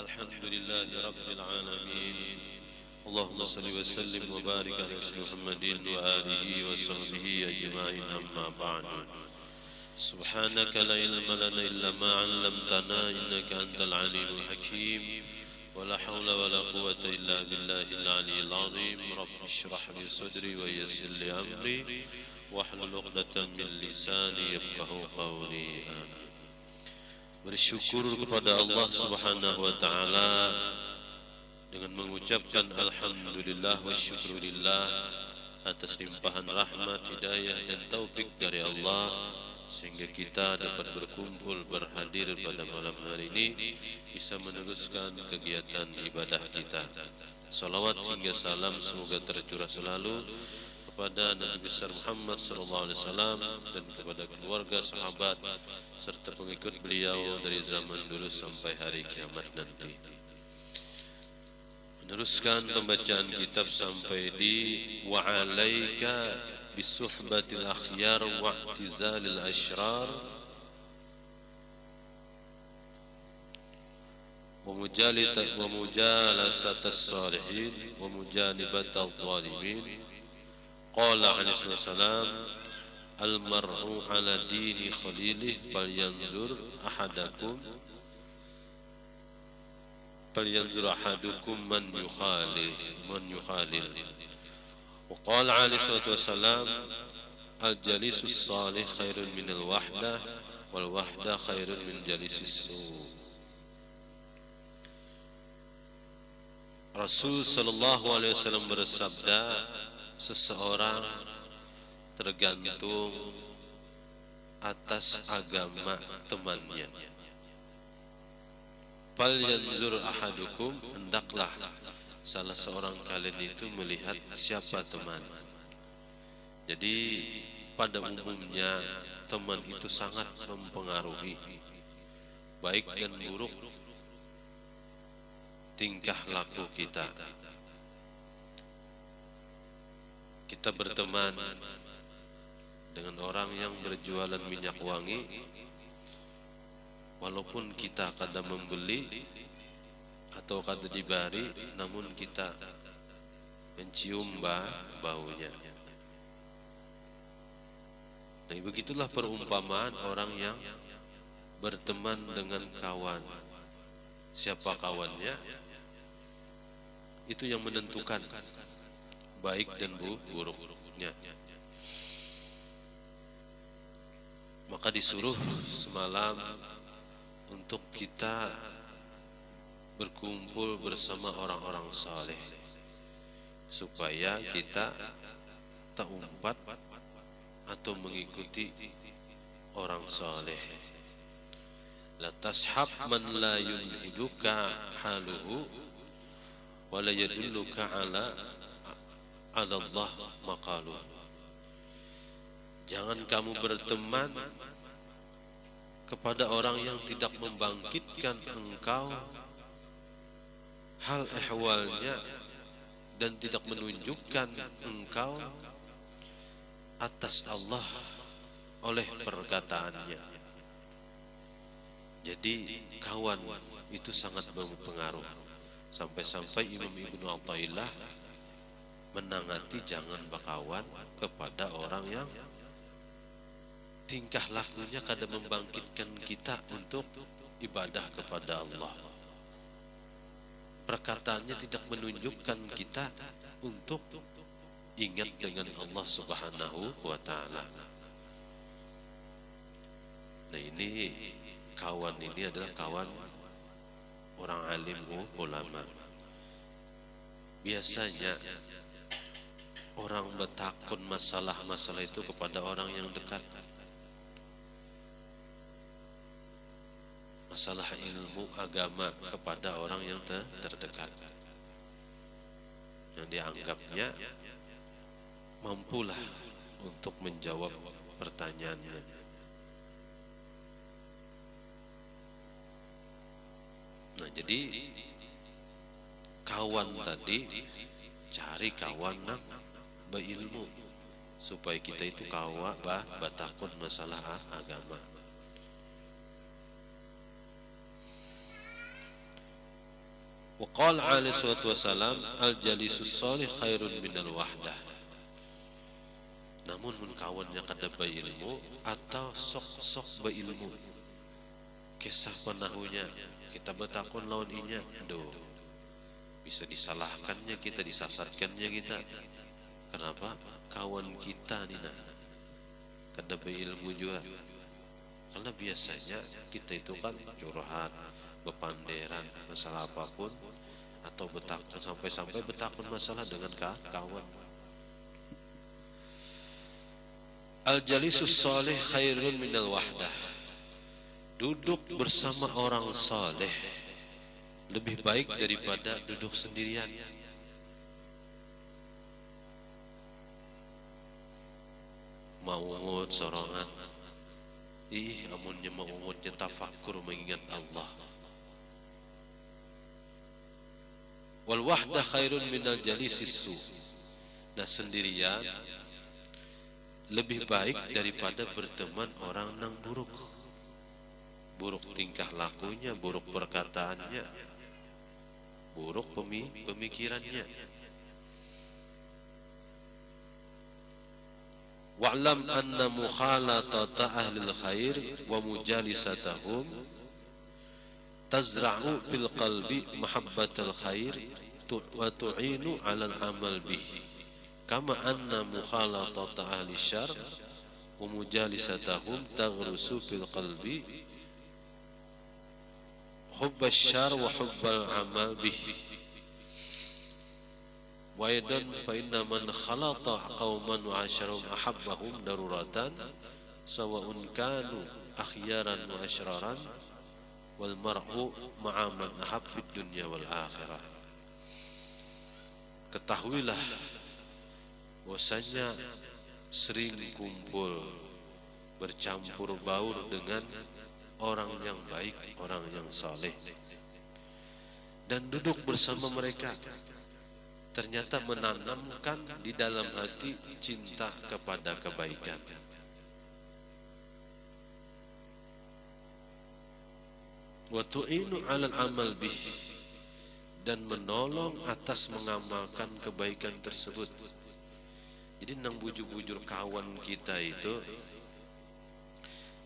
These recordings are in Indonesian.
الحمد لله رب العالمين. اللهم صل وسلم وبارك على محمد وآله وصحبه أجمعين. أما بعد، سبحانك لا علم لنا إلا ما علمتنا إنك أنت العليم الحكيم. ولا حول ولا قوة إلا بالله العلي العظيم. رب اشرح لي صدري ويسر لي أمري واحلل عقدة من لساني يفقهوا قولي. آمين. Bersyukur kepada Allah Subhanahu wa taala dengan mengucapkan alhamdulillah wa syukurillah atas limpahan rahmat, hidayah dan taufik dari Allah sehingga kita dapat berkumpul berhadir pada malam hari ini bisa meneruskan kegiatan ibadah kita. Salawat hingga salam semoga tercurah selalu kepada Nabi besar Muhammad SAW dan kepada keluarga, sahabat serta pengikut beliau dari zaman dulu sampai hari kiamat nanti. Meneruskan pembacaan kitab sampai di wa alaika bisuhbatil akhyar wa i'tizalil ashrar wa mujalasatas salihin wa mujanibatal zalimin. Qala alaihi wasallam al-mar'u ala dini khalilih falyanzur ahadukum man yukhalil. Wa qala alaihi wasallam al-jalisus salih khairun minal wahdah wal wahdah khairun min jalisis su'. Rasul sallallahu alaihi wasallam bersabda, seseorang tergantung atas agama temannya. Fal yanzur ahadukum, hendaklah salah seorang kalian itu melihat siapa teman. Jadi pada umumnya teman itu sangat mempengaruhi baik dan buruk tingkah laku kita. Kita berteman dengan orang yang berjualan minyak wangi, walaupun kita kadang membeli atau kadang dibari, namun kita mencium baunya. Nah, begitulah perumpamaan orang yang berteman dengan kawan. Siapa kawannya? Itu yang menentukan baik dan buruknya. Maka disuruh semalam untuk kita berkumpul bersama orang-orang saleh supaya kita tak umpat atau mengikuti orang saleh. La tashab man la yunhiduka haluhu wa la yadulluka ala Allah maqalu. Jangan kamu berteman kepada orang yang tidak membangkitkan engkau hal ehwalnya dan tidak menunjukkan engkau atas Allah oleh perkataannya. Jadi kawan itu sangat berpengaruh. Sampai-sampai Imam Ibnu Athaillah menangati jangan berkawan kepada orang yang tingkah lakunya kadang membangkitkan kita untuk ibadah kepada Allah. Perkataannya tidak menunjukkan kita untuk ingat dengan Allah Subhanahu wa ta'ala. Nah, ini kawan ini adalah kawan orang alim ulama. Biasanya orang bertakun masalah-masalah itu kepada orang yang dekat. Masalah ilmu agama kepada orang yang terdekat, yang dianggapnya mampulah untuk menjawab pertanyaannya. Nah, jadi kawan tadi cari kawan yang berilmu supaya kita itu batakun masalah agama. Wa qala alaihi salatu wasalam al jalisus salih khairun minal wahdah. Namun mun kawannya kada beilmu atau sok-sok beilmu kisah penahunya kita betakon lawan inya, aduh bisa disalahkannya kita, disasarkannya kita. Kenapa? Kawan kita nina kada beilmu juga. Karena biasanya kita itu kan curhat, bepanderan masalah apapun, atau betakun sampai betakun masalah dengan kawan. Al-jalisus salih khairun minal wahdah. Duduk bersama orang saleh lebih baik daripada duduk sendirian. Mau sorongan, amunnya mengungutnya tafakur mengingat Allah. Wal wahdah khairun minal jalisis su. Nah sendirian lebih baik daripada berteman orang yang buruk. Buruk tingkah lakunya, buruk perkataannya, buruk pemikirannya. Wa'lam anna mukhalatata ahlil khair wa mujalisatahum tazra'u fil qalbi mahabbatal khair wa tu'inu 'alal amal bihi kama anna mukhalatata ahli syarr wa mujalisatahum taghrusu fil qalbi hubbas syarr wa hubbal amal bihi. Wa aidan fa inna man khalata qauman wa asharum ahabbahum daruratan sawa'un kanu akhyaran wa ashraran wal mar'u ma'a man ahab fid dunya wal akhirah. Ketahuilah bahwasanya sering kumpul bercampur baur dengan orang yang baik, orang yang saleh, dan duduk bersama mereka ternyata menanamkan di dalam hati cinta kepada kebaikan. Wa tu'inu 'alal amal bih, dan menolong atas mengamalkan kebaikan tersebut. Jadi nang bujur-bujur kawan kita itu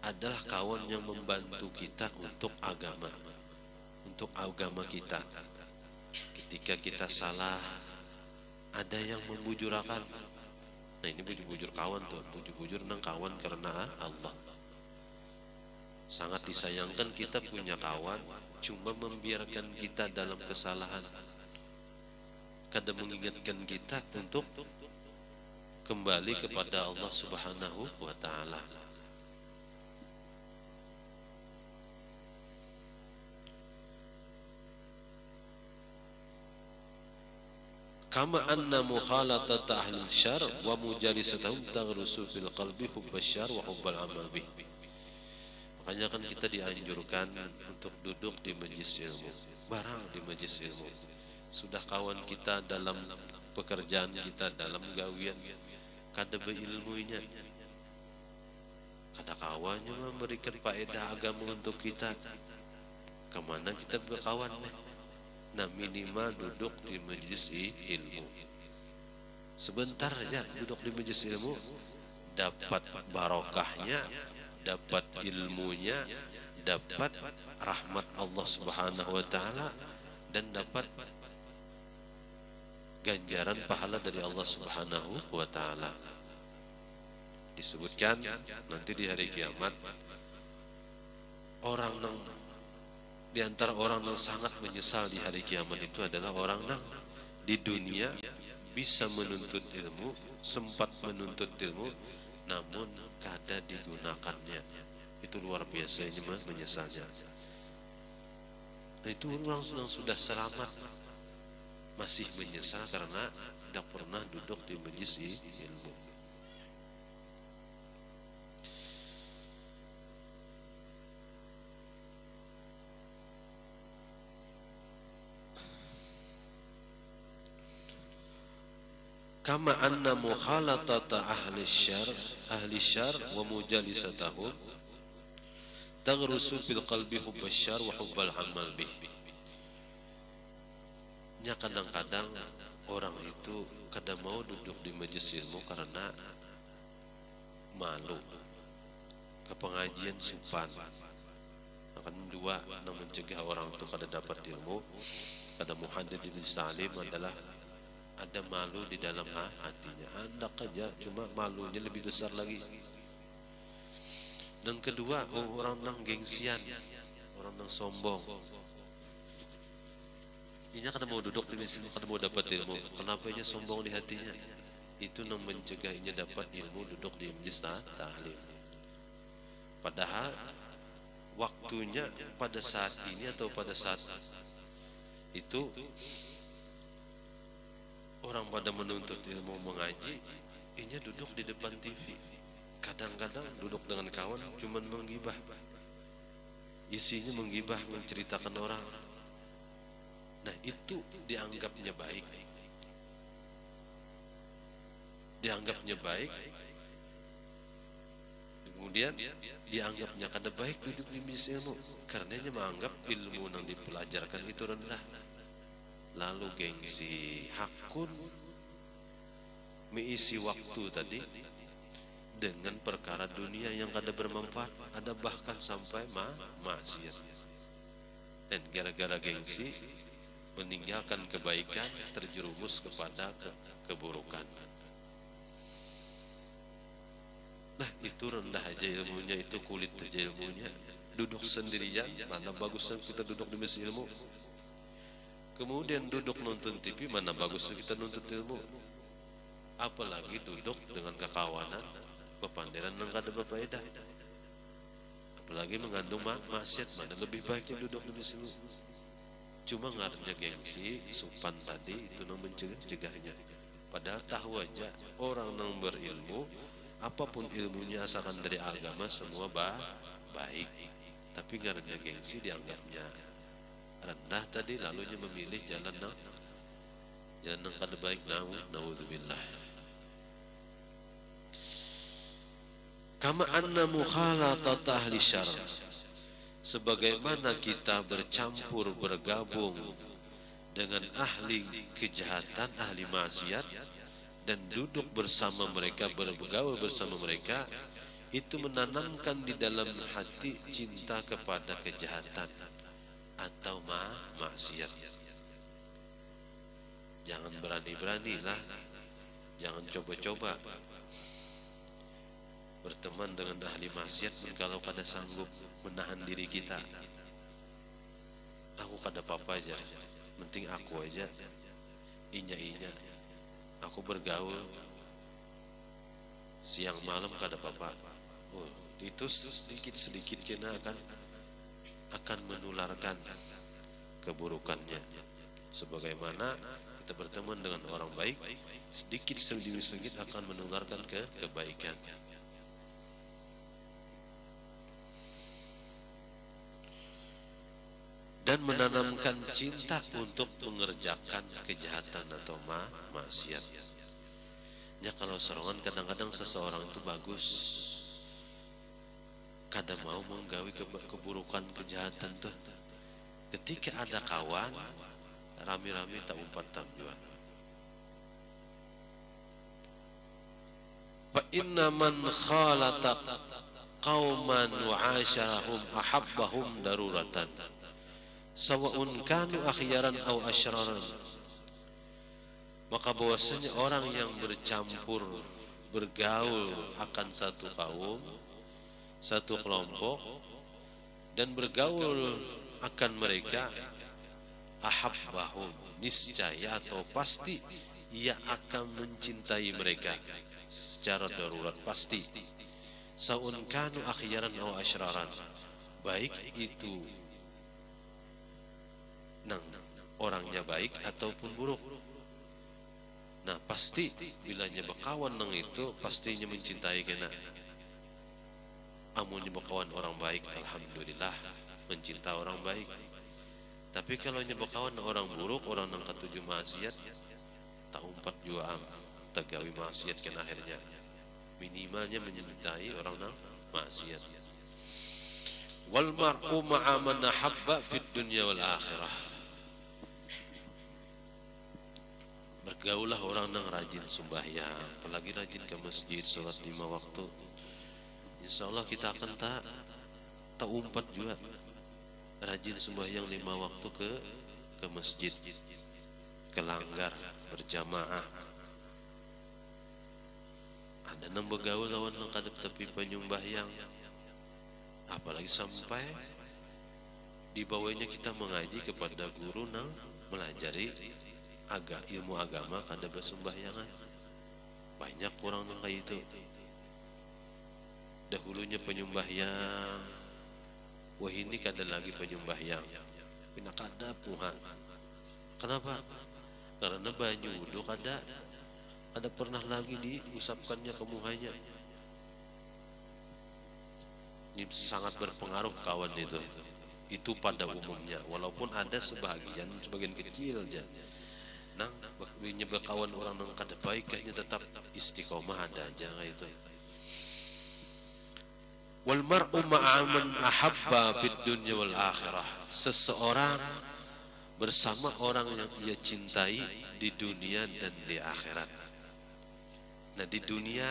adalah kawan yang membantu kita untuk agama kita. Ketika kita salah, ada yang membujurakan. Nah ini bujur-bujur kawan tuh, bujur-bujur nang kawan karena Allah. Sangat disayangkan kita punya kawan cuma membiarkan kita dalam kesalahan, kada mengingatkan kita untuk kembali kepada Allah Subhanahu wa ta'ala. Kama anna mukhalatata ahli syarr wa mujalisatahum taghrusu fil qalbi hubbas syarr wa hubbal amal bih. Makanya kan kita dianjurkan untuk duduk di majelis ilmu, barang di majelis ilmu. Sudah kawan kita dalam pekerjaan kita, dalam gawian, kada beilmunya, kada kawannya memberikan faedah agama untuk kita, kemana kita berkawan? Nah minimal duduk di majelis ilmu. Sebentar aja duduk di majelis ilmu, dapat barokahnya, dapat ilmunya, dapat rahmat Allah Subhanahu wa ta'ala, dan dapat ganjaran pahala dari Allah Subhanahu wa ta'ala. Disebutkan nanti di hari kiamat, di antara orang yang sangat menyesal di hari kiamat itu adalah orang yang di dunia bisa menuntut ilmu, sempat menuntut ilmu, namun kada digunakannya. Itu luar biasa ini menyesalnya. Nah itu orang yang sudah selamat masih menyesal karena tidak pernah duduk di majelis ilmu. Kama anna mukhalatata ahli syarr wa mujalisatahum taghrusu fil qalbi hubbas syarr wa hubbal amal bih. nya kadang-kadang orang itu kada mau duduk di majelis ilmu karena malu ke pengajian supan. Akan dua yang mencegah orang itu kada dapat ilmu, kada mau hadir di salim adalah ada malu di dalam hatinya. Anda aja cuma malunya lebih besar lagi. Dan kedua, orang nang gengsian, orang nang sombong. Inya kada mau duduk di sini, kada mau dapat ilmu. Kenapa inya sombong di hatinya? Itu nang mencegah inya dapat ilmu duduk di majelis ta'lim. Padahal waktunya pada saat ini atau pada saat itu orang pada menuntut ilmu mengaji, inya duduk di depan TV. Kadang-kadang duduk dengan kawan cuman menggibah. Isinya menggibah, menceritakan orang. Nah, itu dianggapnya baik. Dianggapnya baik. Kemudian dianggapnya kada baik duduk di majelis ilmu karena dia menganggap ilmu yang dipelajarkan itu rendah. Lalu gengsi, hakun mengisi waktu tadi dengan perkara dunia yang kada bermanfaat, ada bahkan sampai maksiat. Dan gara-gara gengsi meninggalkan kebaikan, terjerumus kepada keburukan. Nah, itu rendah aja ilmunya, itu kulit aja ilmunya. Duduk sendirian, mana bagusnya kita duduk di majelis ilmu. Kemudian duduk nonton TV, mana bagusnya kita nuntut ilmu. Apalagi duduk dengan kekawanan, pepandiran yang kada berfaedah. Apalagi mengandung maksiat, mana lebih baiknya duduk di majelis ilmu. Cuma ngaruhnya gengsi, supan tadi itu yang mencegahnya. Padahal tahu aja orang yang berilmu, apapun ilmunya asalkan dari agama semua baik. Tapi ngaruhnya gengsi dianggapnya rendah tadi, lalunya memilih jalan yang kada baik. Naudzubillah. Kama anna mukhalatat ahli syarr, sebagaimana kita bercampur bergabung dengan ahli kejahatan, ahli maksiat, dan duduk bersama mereka, bergaul bersama mereka, itu menanamkan di dalam hati cinta kepada kejahatan atau maksiat. Jangan berani-beranilah, jangan coba-coba berteman dengan ahli maksiat kalau kada sanggup menahan diri kita. Aku kada apa-apa aja, penting aku aja, inya aku bergaul siang malam kada apa-apa. Itu sedikit-sedikit kena akan menularkan keburukannya. Sebagaimana kita berteman dengan orang baik, sedikit demi sedikit akan menularkan kebaikan. Dan menanamkan cinta untuk mengerjakan kejahatan atau maksiat. Ya, kalau serongan kadang-kadang seseorang itu bagus, kada mau menggawi keburukan kejahatan tuh. Ketika ada kawan rami-rami tak umpat tamjua. Fa inna man khalata qauman wa 'asharahum ahabbahum daruratan. Sawa'un kanu akhyaran aw asyraran. Maka bahwasanya orang yang bercampur bergaul akan satu kaum, satu kelompok, dan bergaul akan mereka, ahabbahum, niscaya atau pasti ia akan mencintai mereka secara darurat, pasti. Sawa'un kanu akhyaran aw asyraran, baik itu orangnya baik ataupun buruk. Nah, pasti bilanya bakawan nang itu pastinya mencintai kena. Amunnya bakawan orang baik, alhamdulillah mencinta orang baik. Tapi kalau bakawan orang buruk, orang nang katuju maksiat, tak umpat jua tagawi maksiat kena akhirnya. Minimalnya mencintai orang nang maksiat. Wal mar'u ma'a man ahabba fid dunya wal akhirah. Bergaulah orang yang rajin sembahyang, apalagi rajin ke masjid, sholat 5 waktu. Insya Allah kita akan tak umpat juga, rajin sembahyang 5 waktu ke masjid, ke langgar berjamaah. Ada nang bergaul lawan nang kadep tepi penyumbahyang, apalagi sampai dibawanya kita mengaji kepada guru nang melajari ilmu agama kada bersembahyangan. Banyak orang yang kayak itu. Dahulunya penyembahyang, wah ini kada lagi penyembahyang, pina kada puha. Kenapa? Karena banyu wudu kada pernah lagi diusapkannya ke muhanya. Ini sangat berpengaruh kawan itu. Itu pada umumnya, walaupun ada sebagian kecil aja. Nang nyebab kawan orang nang kada baik kayaknya tetap istiqomah ada aja itu. Wal mar'u ma'a man ahabba fid dunya wal akhirah. Seseorang bersama orang yang ia cintai di dunia dan di akhirat. Nah, di dunia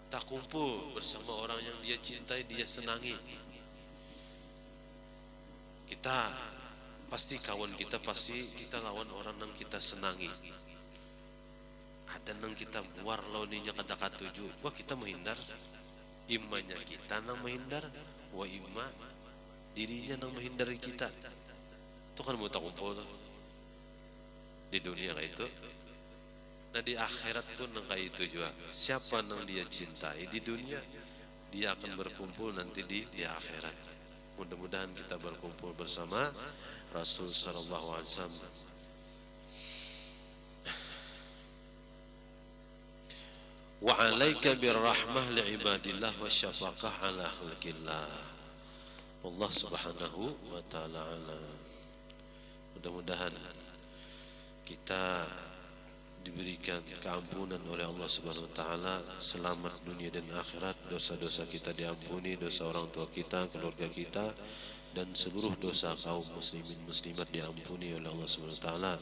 tak kumpul bersama orang yang dia cintai, dia senangi. Kita pasti kawan kita, pasti kita lawan orang yang kita senangi. Ada yang kita war launinya kada katuju, wah kita menghindar. Imanya kita nang menghindar, wah imma dirinya nang menghindari kita. Itu kan mau tak kumpul di dunia kayak itu. Nah di akhirat pun nang kayak itu juga. Siapa nang dia cintai di dunia, dia akan berkumpul nanti di akhirat. Mudah-mudahan kita berkumpul bersama Rasul sallallahu alaihi wasallam. Wa 'alaika birrahmah li'ibadillah wa syafaqah 'ala khalqillah. Allah Subhanahu wa taala ala. Mudah-mudahan kita diberikan keampunan oleh Allah Subhanahu wa taala, selamat dunia dan akhirat, dosa-dosa kita diampuni, dosa orang tua kita, keluarga kita, dan seluruh dosa kaum muslimin muslimat diampuni oleh Allah Subhanahu wa taala.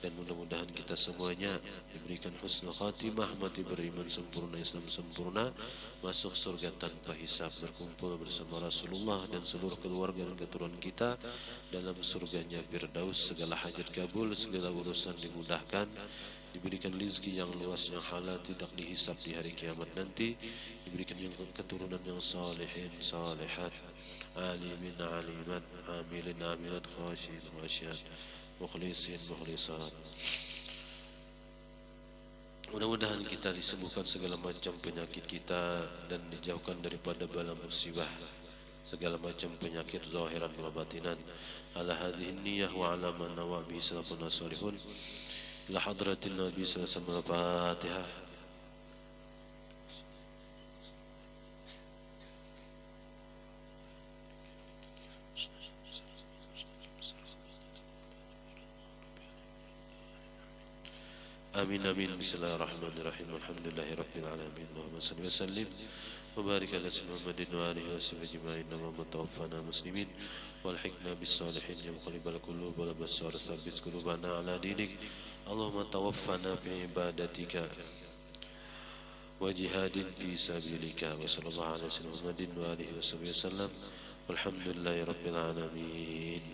Dan mudah-mudahan kita semuanya diberikan husnul khatimah, mati beriman sempurna, Islam sempurna, masuk surga tanpa hisab, berkumpul bersama Rasulullah dan seluruh keluarga dan keturunan kita dalam surganya Firdaus. Segala hajat kabul, segala urusan dimudahkan, diberikan rezeki yang luas, yang halal, tidak dihisab di hari kiamat nanti, diberikan yang keturunan yang salihin salihat, alimin alimat, amilin amilat, khasyin khasyiat, mukhlisin mukhlisat. Mudah-mudahan kita disembuhkan segala macam penyakit kita dan dijauhkan daripada bala musibah, segala macam penyakit zahiran wa batinan. Ala hadhihi niyyah wa ala man nawa bi salafun salihun. Ila hadratin Nabi sallallahu alaihi wasallam. Al-Fatihah. Amin amin. Bismillahirrahmanirrahim. Alhamdulillahi rabbil alamin. Muhammad sallallahu alaihi wasallam wa barik ala Muhammadin wa alihi wa sahbihi ajma'in. Wa tawaffana muslimin wal hikna bis salihin ya muqallibal qulub wal absar tsabbit qulubana ala dinik. Allahumma tawaffana bi ibadatika wa jihadin fi sabilika. Wa sallallahu ala Muhammadin wa alihi wa sahbihi wasallam. Walhamdulillahi rabbil alamin.